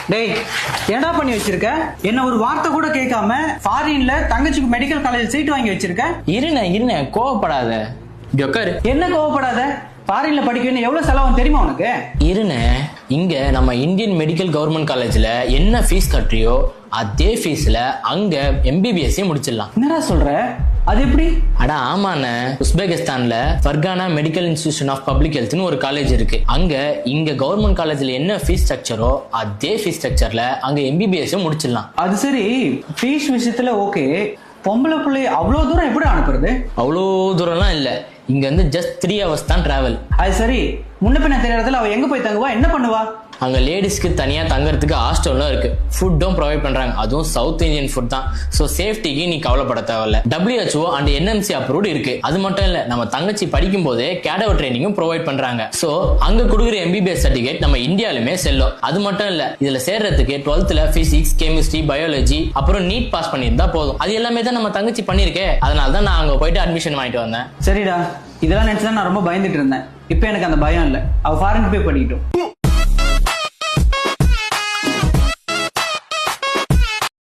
டேய் என்னடா பண்ணி வச்சிருக்க? என்ன ஒரு வார்த்தை கூட கேட்காம ஃபாரின்ல தங்கச்சிக்கு மெடிக்கல் காலேஜ் சீட் வாங்கி வச்சிருக்க. இருண்ணே கோவப்படாத. ஜொக்கர் என்ன கோவப்படாத? ஃபாரின்ல படிக்கணும் எவ்வளவு செலவும் தெரியுமா உனக்கு? இருண்ணே, இங்க நம்ம இந்தியன் மெடிக்கல் கவர்மெண்ட் காலேஜ்ல என்ன ஃபீஸ் கட்டுறியோ அதே ஃபீஸ்ல அங்க MBBS முடிச்சிடலாம். என்னடா சொல்ற? அது எப்படி? அடா ஆமாண்ணே, உஸ்பெகிஸ்தான்ல Fergana medical institution of public ஹெல்த்னு ஒரு காலேஜ் இருக்கு. அங்க இங்க கவர்மெண்ட் காலேஜ்ல என்ன ஃபீஸ் ஸ்ட்ரக்சரோ அதே ஃபீஸ் ஸ்ட்ரக்சர்ல அங்க MBBS முடிச்சிடலாம். அது சரி, ஃபீஸ் விஷயத்துல ஓகே. பொம்பளை பிள்ளை அவ்வளவு தூரம் எப்படி அனுப்புறது? அவ்வளோ தூரம்லாம் இல்ல, இங்க இருந்து ஜஸ்ட் 3 hours தான் டிராவல். அது சரி, முன்ன பின்ன தெரியாததுல அவ எங்க போய் தங்குவா, என்ன பண்ணுவா? அங்க லேடிஸ்க்கு தனியா தங்கறதுக்கு ஹாஸ்டலும் இருக்கு. ஃபுட்டும் ப்ரொவைட் பண்றாங்க, அதுவும் சவுத் இந்தியன் ஃபுட் தான். சோ சேஃப்டிக்கு நீ கவலைப்பட தேவையில்ல. WHO அண்ட் NMC அப்ரூவ்ட் இருக்கு. அது மட்டும் இல்ல, நம்ம தங்கச்சி படிக்கும் போதே கேடவர் ட்ரைனிங்கும் ப்ரொவைட் பண்றாங்க. சோ அங்க கொடுக்குற MBBS சர்டிபிகேட் நம்ம இந்தியாலுமே செல்லும். அது மட்டும் இல்ல, இதுல சேர்றதுக்கு 12th பிசிக்ஸ், கெமிஸ்ட்ரி, பயாலஜி அப்புறம் நீட் பாஸ் பண்ணியிருந்தா போதும். அது எல்லாமே தான் நம்ம தங்கச்சி பண்ணிருக்கேன். அதனால தான் நான் அங்க போயிட்டு அட்மிஷன் வாங்கிட்டு வந்தேன். சரிடா, இதெல்லாம் நினைச்சுதான் நான் ரொம்ப பயந்துட்டு இருந்தேன். இப்ப எனக்கு அந்த பயம் இல்ல. அவ ஃபாரின் போய் படிக்கட்டும்.